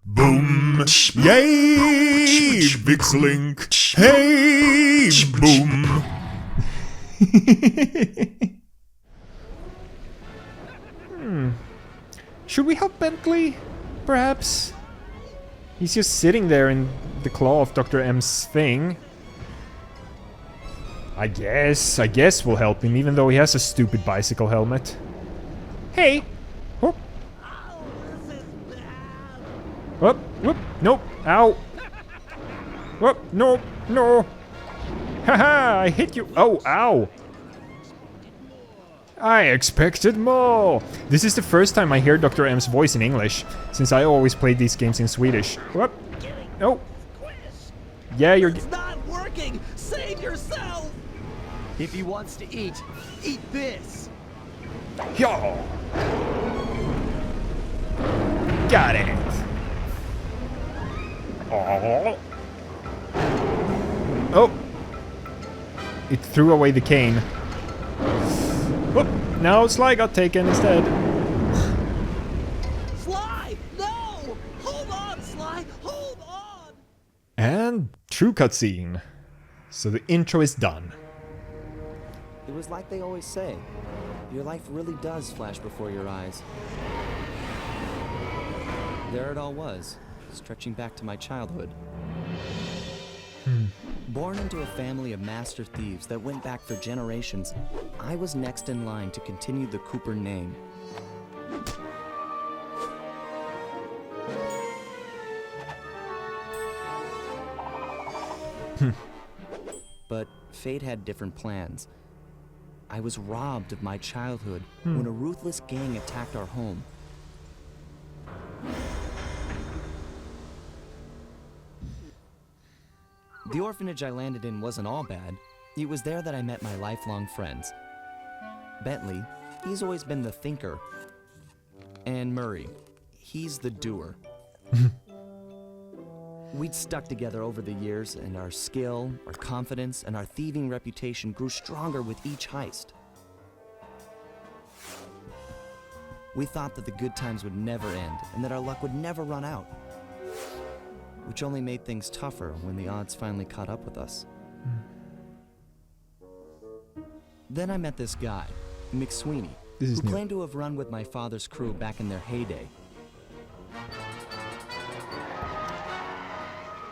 Boom! Yay! VikzeLink! Hey! Boom! Should we help Bentley? Perhaps? He's just sitting there in the claw of Dr. M's thing. I guess we'll help him, even though he has a stupid bicycle helmet. Hey! Whoop! Whoop! Whoop! Nope! Ow! Whoop! No! No! Haha! I hit you! Oh! Ow! I expected more! This is the first time I hear Dr. M's voice in English, since I always played these games in Swedish. Whoop! No! Yeah, you're... It's not working! Save yourself! If he wants to eat this! Yo! Got it! Oh! Oh! It threw away the cane. Whoop! Now Sly got taken instead. Sly! No! Hold on, Sly! Hold on! And true cutscene. So the intro is done. It was like they always say, your life really does flash before your eyes. There it all was, stretching back to my childhood. Born into a family of master thieves that went back for generations, I was next in line to continue the Cooper name. But fate had different plans. I was robbed of my childhood when a ruthless gang attacked our home. The orphanage I landed in wasn't all bad. It was there that I met my lifelong friends. Bentley, he's always been the thinker. And Murray, he's the doer. We'd stuck together over the years, and our skill, our confidence, and our thieving reputation grew stronger with each heist. We thought that the good times would never end, and that our luck would never run out. Which only made things tougher when the odds finally caught up with us. Then I met this guy, McSweeney, who claimed to have run with my father's crew back in their heyday.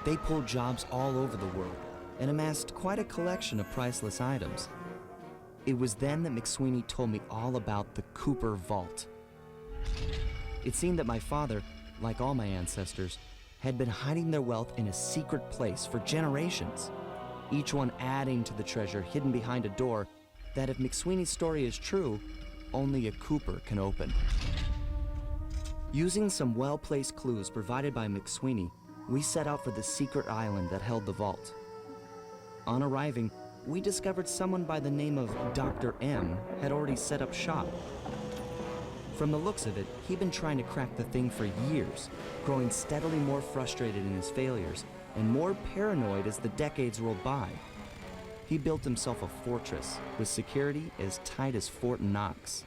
They pulled jobs all over the world and amassed quite a collection of priceless items. It was then that McSweeney told me all about the Cooper Vault. It seemed that my father, like all my ancestors, had been hiding their wealth in a secret place for generations, each one adding to the treasure hidden behind a door that, if McSweeney's story is true, only a Cooper can open. Using some well-placed clues provided by McSweeney, we set out for the secret island that held the vault. On arriving, we discovered someone by the name of Dr. M had already set up shop. From the looks of it, he'd been trying to crack the thing for years, growing steadily more frustrated in his failures and more paranoid as the decades rolled by. He built himself a fortress with security as tight as Fort Knox.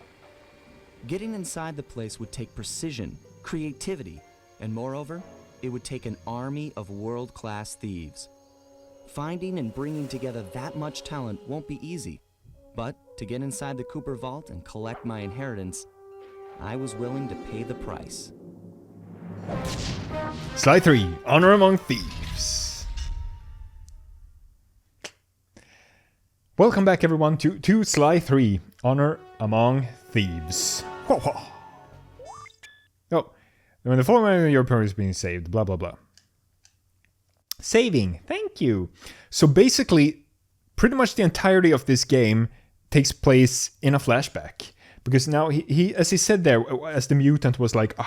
Getting inside the place would take precision, creativity, and moreover, it would take an army of world-class thieves. Finding and bringing together that much talent won't be easy, but to get inside the Cooper Vault and collect my inheritance, I was willing to pay the price. Sly 3, Honor Among Thieves. Welcome back everyone to Sly 3, Honor Among Thieves. Oh, when the following of your opponent is being saved, blah blah blah. Saving, thank you. So basically, pretty much the entirety of this game takes place in a flashback. Because now he as he said there, as the mutant was like,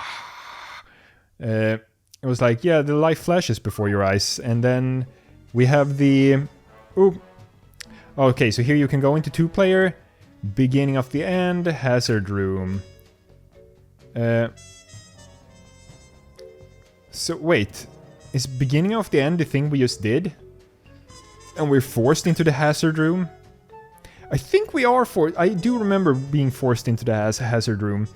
it was like, yeah, the life flashes before your eyes. And then we have the, okay, so here you can go into 2-player, beginning of the end, hazard room. So wait, is beginning of the end the thing we just did? And we're forced into the hazard room? I think we are I do remember being forced into the hazard room.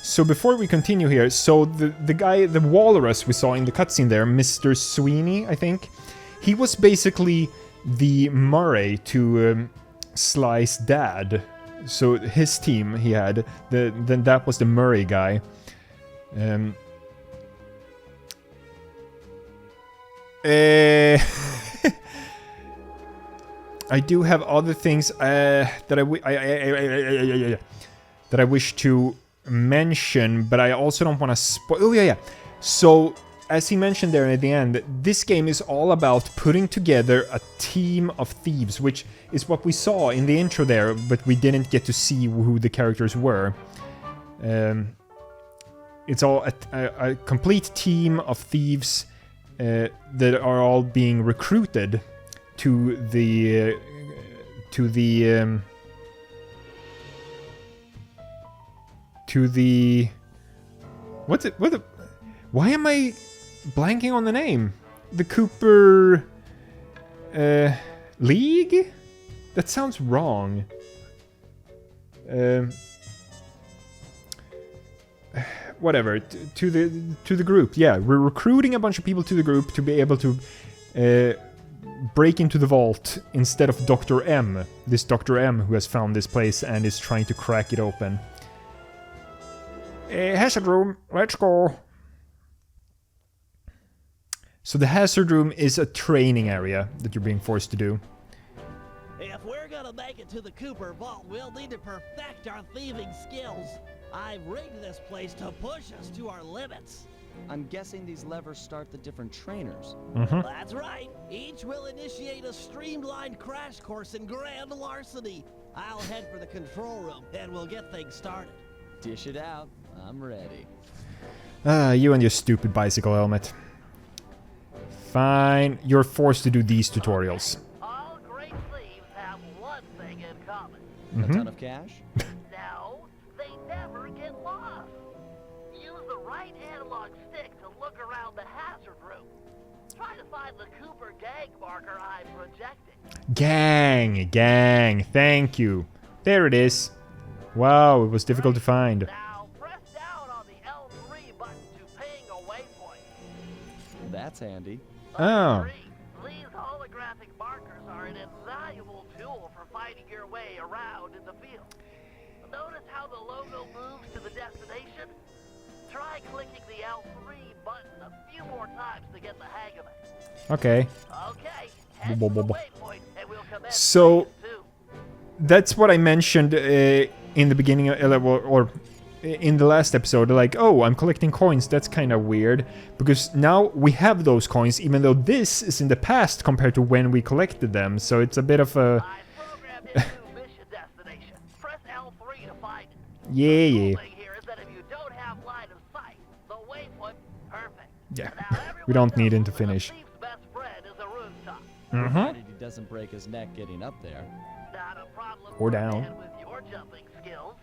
So before we continue here, so the guy, the Walrus we saw in the cutscene there, Mr. Sweeney, I think, he was basically the Murray to Sly's dad. So his team he had, then that was the Murray guy. I do have other things that I wish to mention, but I also don't want to spoil. Oh yeah. So as he mentioned there at the end, this game is all about putting together a team of thieves, which is what we saw in the intro there, but we didn't get to see who the characters were. It's all a complete team of thieves that are all being recruited to the why am I blanking on the name? The Cooper League? That sounds wrong. Whatever, to the group. Yeah, we're recruiting a bunch of people to the group to be able to break into the vault instead of Dr. M. This Dr. M who has found this place and is trying to crack it open. Hazard room, let's go. So the hazard room is a training area that you're being forced to do. If we're gonna make it to the Cooper Vault, we'll need to perfect our thieving skills. I've rigged this place to push us to our limits. I'm guessing these levers start the different trainers. That's right. Each will initiate a streamlined crash course in grand larceny. I'll head for the control room, and we'll get things started. Dish it out. I'm ready. You and your stupid bicycle helmet. Fine, you're forced to do these tutorials. All great thieves have one thing in common. A ton of cash? No, they never get lost. Use the right analog stick to look around the hazard room. Try to find the Cooper gang marker I'm projecting. Gang, thank you. There it is. Wow, it was difficult to find. Now press down on the L3 button to ping a waypoint. That's handy. Oh. These holographic markers are an invaluable tool for finding your way around in the field. Notice how the logo moves to the destination? Try clicking the L3 button a few more times to get the hang of it. Okay. Okay, head to the waypoint and we'll commence So phase 2. that's what I mentioned in the beginning, or in the last episode. Like, oh, I'm collecting coins. That's kind of weird, because now we have those coins, even though this is in the past compared to when we collected them. So it's a bit of a I programmed it to mission destination. Press L3 to find it. yeah. The thing here is that if you don't have line of sight, the waypoint, perfect. Yeah, Now, we don't everyone need him to knows that a finish. thief's best friend is a rooftop. Provided he doesn't break his neck getting up there. Not a problem Or for a down. man with your jumping skills.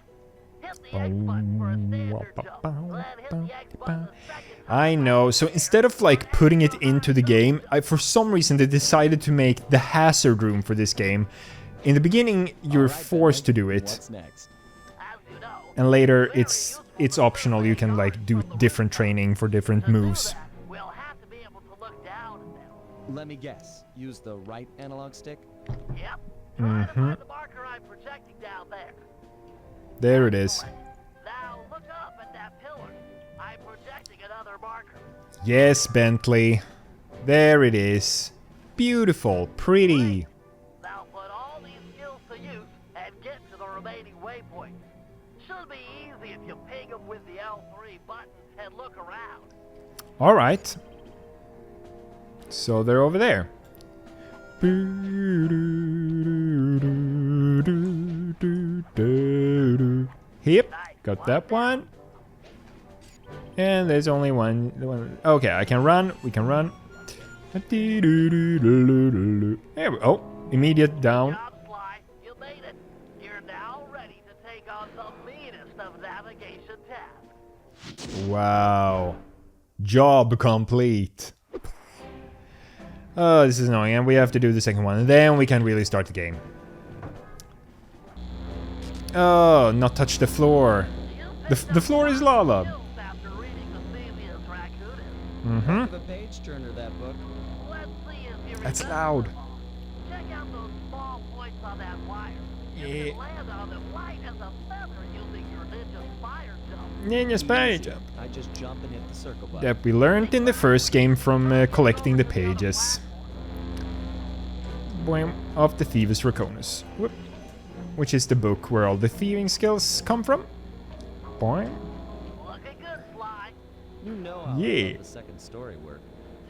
Hit the X button for a standard jump. Then hit the X button a second time. I know. So instead of like putting it into the game, for some reason they decided to make the hazard room for this game. In the beginning, you're Alright, forced to Bentley, do it, What's next? As you know, and later it's optional. You can like do different training for different to do moves. that, we'll have to be able to look down at them. Let me guess. Use the right analog stick? Yep. Try to find the marker I'm projecting down there. There it is. Now look up at that pillar. I'm projecting another marker. Yes, Bentley. There it is. Beautiful, pretty. Now put all these skills to use and get to the remaining waypoints. Should be easy if you ping them with the L3 button and look around. All right. So they're over there. Yep, got that one. And there's only one. Okay, I can run. We can run. There we go. Oh, immediate down. Job, Sly. You made it. You're now ready to take on the meanest of navigation tasks. Wow. Job complete. Oh, this is annoying, and we have to do the second one, and then we can really start the game. Oh, not touch the floor. The floor is lava. After reading the Thieves raccoon. Mm-hmm. The page turner, that book. Let's see if you That's remember loud. them all. Check out those small points on that wire. You Yeah. can land on them light as a feather using your ninja spire jump. Ninja spy Easy. jump. I just jump and hit the circle button. That we learned in the first game from collecting the pages. Boing, of the Thieves Draconis. Whoop. Which is the book where all the thieving skills come from. Boing. Looking good, Sly. You know how Yeah. I love the second story work.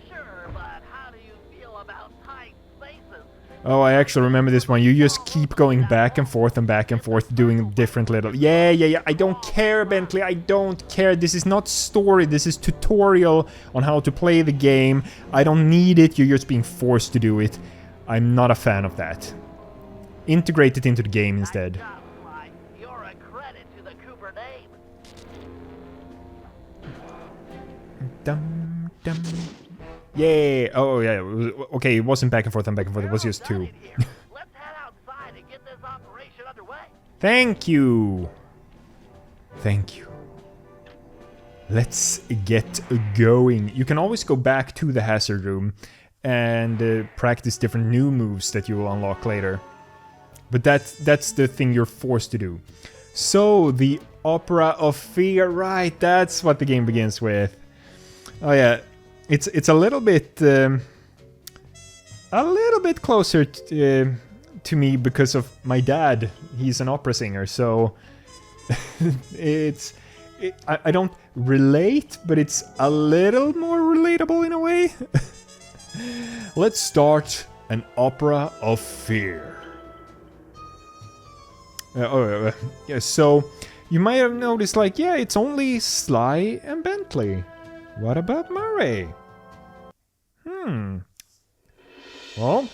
Sure, but how do you feel about tight spaces? Oh, I actually remember this one. You just keep going back and forth, doing different little... Yeah. I don't care, Bentley. I don't care. This is not story. This is tutorial on how to play the game. I don't need it. You're just being forced to do it. I'm not a fan of that. Integrate it into the game instead. Nice job, Sly. You're a credit to the Cooper name. Dum, dum. Yeah. Oh, yeah. Okay, it wasn't back and forth. It was just two. Let's head outside and get this operation underway. Thank you. Let's get going. You can always go back to the hazard room and practice different new moves that you will unlock later. But that's the thing you're forced to do. So, the Opera of Fear, right, that's what the game begins with. Oh yeah, it's a little bit closer to me because of my dad. He's an opera singer, so I don't relate, but it's a little more relatable in a way. Let's start an Opera of Fear. Yeah, so you might have noticed, like, yeah, it's only Sly and Bentley. What about Murray? Well,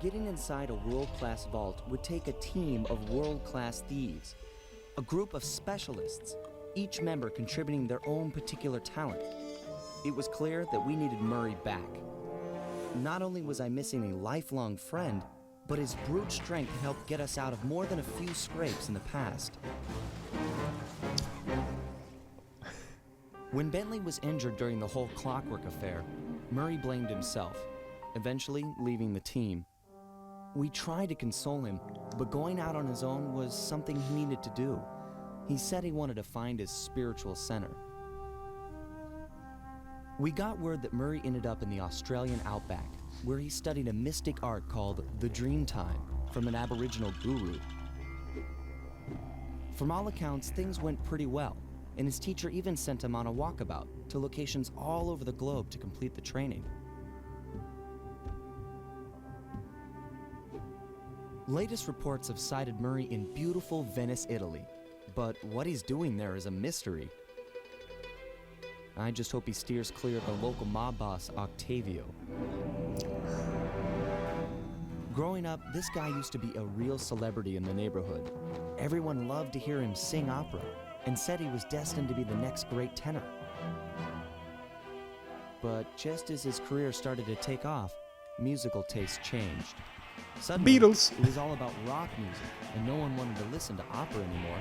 Getting inside a world-class vault would take a team of world-class thieves. A group of specialists, each member contributing their own particular talent. It was clear that we needed Murray back. Not only was I missing a lifelong friend, but his brute strength helped get us out of more than a few scrapes in the past. When Bentley was injured during the whole Clockwerk affair, Murray blamed himself, eventually leaving the team. We tried to console him, but going out on his own was something he needed to do. He said he wanted to find his spiritual center. We got word that Murray ended up in the Australian outback, where he studied a mystic art called the Dreamtime from an Aboriginal guru. From all accounts, things went pretty well, and his teacher even sent him on a walkabout to locations all over the globe to complete the training. Latest reports have cited Murray in beautiful Venice, Italy, but what he's doing there is a mystery. I just hope he steers clear of the local mob boss, Octavio. Growing up, this guy used to be a real celebrity in the neighborhood. Everyone loved to hear him sing opera and said he was destined to be the next great tenor. But just as his career started to take off, musical tastes changed. Suddenly, Beatles. it was all about rock music, and no one wanted to listen to opera anymore.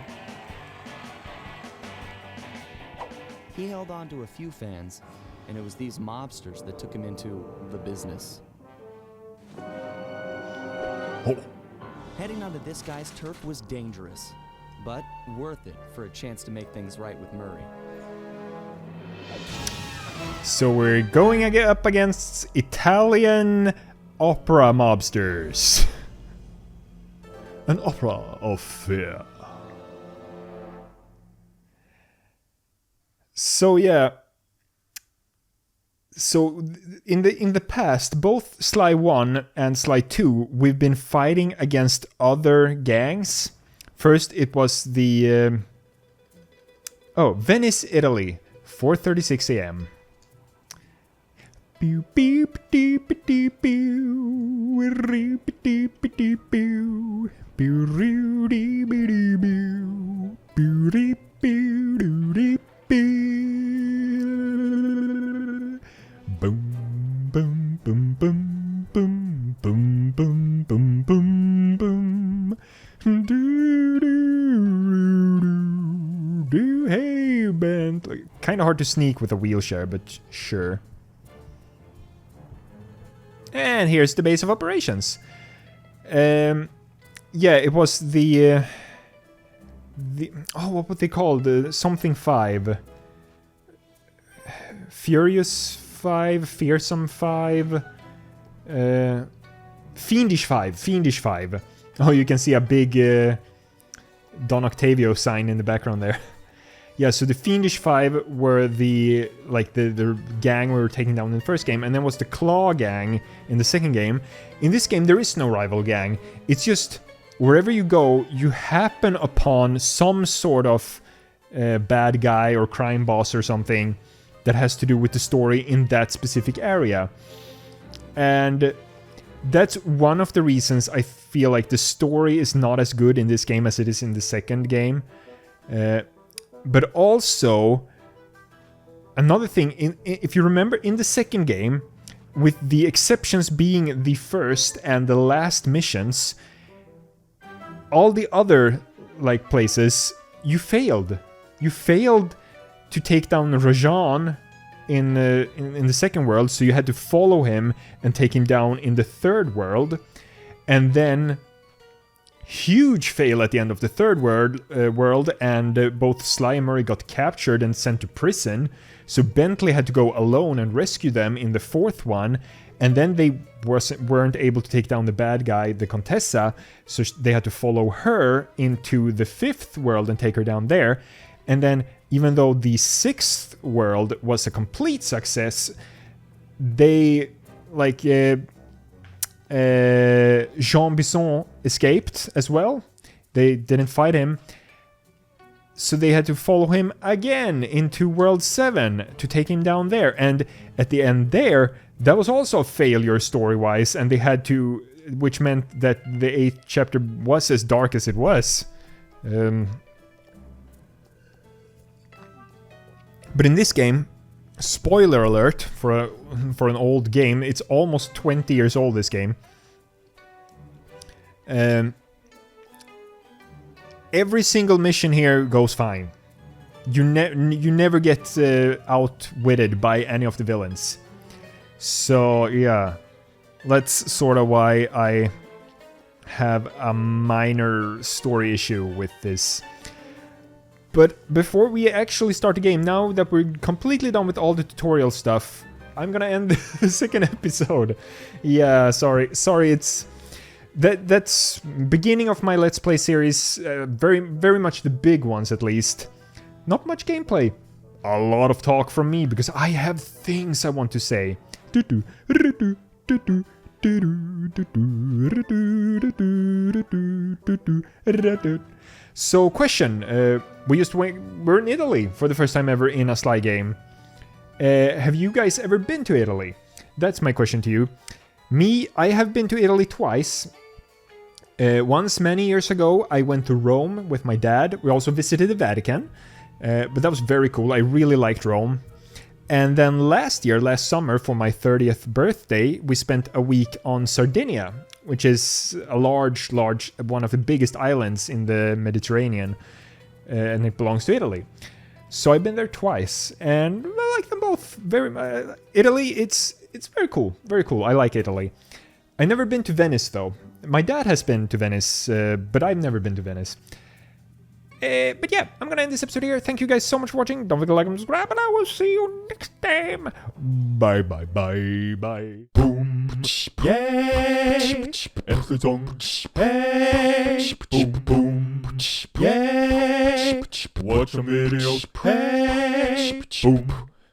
He held on to a few fans, and it was these mobsters that took him into the business. Oh. Heading onto this guy's turf was dangerous, but worth it for a chance to make things right with Murray. so we're going up against Italian opera mobsters. An opera of fear. So yeah. So in the past, both Sly 1 and Sly 2, we've been fighting against other gangs. First it was the Venice, Italy, 4:36 a.m. Pew pew pew pew pew pew pew pew pew pew pew boom boom boom boom boom boom boom boom boom boom do do do movement. Like, kind of hard to sneak with a wheelchair, but sure. And here's the base of operations. Yeah, it was the what would they call the something 5? Furious 5, Fearsome 5, Fiendish 5. Oh, you can see a big Don Octavio sign in the background there. Yeah, so the Fiendish 5 were the gang we were taking down in the first game, and then was the Claw gang in the second game. In this game, there is no rival gang. It's just wherever you go, you happen upon some sort of bad guy or crime boss or something that has to do with the story in that specific area. And that's one of the reasons I feel like the story is not as good in this game as it is in the second game. But also, another thing, if you remember, in the second game, with the exceptions being the first and the last missions, all the other places, you failed. You failed to take down Rajan in the second world, so you had to follow him and take him down in the third world, and then huge fail at the end of the third world, and both Sly and Murray got captured and sent to prison, so Bentley had to go alone and rescue them in the fourth one, and then they weren't able to take down the bad guy, the Contessa, so they had to follow her into the fifth world and take her down there. And then, even though the sixth world was a complete success, they, Jean Bisson escaped as well. They didn't fight him. So they had to follow him again into World 7 to take him down there. And at the end there, that was also a failure story-wise, and they had to... which meant that the 8th chapter was as dark as it was. But in this game, spoiler alert for an old game, it's almost 20 years old, this game. Every single mission here goes fine. You never get outwitted by any of the villains. So yeah, that's sort of why I have a minor story issue with this. But before we actually start the game, now that we're completely done with all the tutorial stuff, I'm gonna end the second episode. Yeah, sorry, it's... That's beginning of my Let's Play series, very much the big ones at least. Not much gameplay. A lot of talk from me, because I have things I want to say. So, question. We're in Italy for the first time ever in a Sly game. Have you guys ever been to Italy? That's my question to you. Me, I have been to Italy twice. Once, many years ago, I went to Rome with my dad. We also visited the Vatican. But that was very cool. I really liked Rome. And then last summer, for my 30th birthday, we spent a week on Sardinia, which is a large, one of the biggest islands in the Mediterranean. And it belongs to Italy. So I've been there twice, and I like them both very much. Italy, it's very cool, very cool. I like Italy. I've never been to Venice, though. My dad has been to Venice, but I've never been to Venice. But yeah, I'm gonna end this episode here. Thank you guys so much for watching. Don't forget to like and subscribe, and I will see you next time. Bye. Boom, yay, echte song, hey, boom, yay, watch some videos, hey, boom.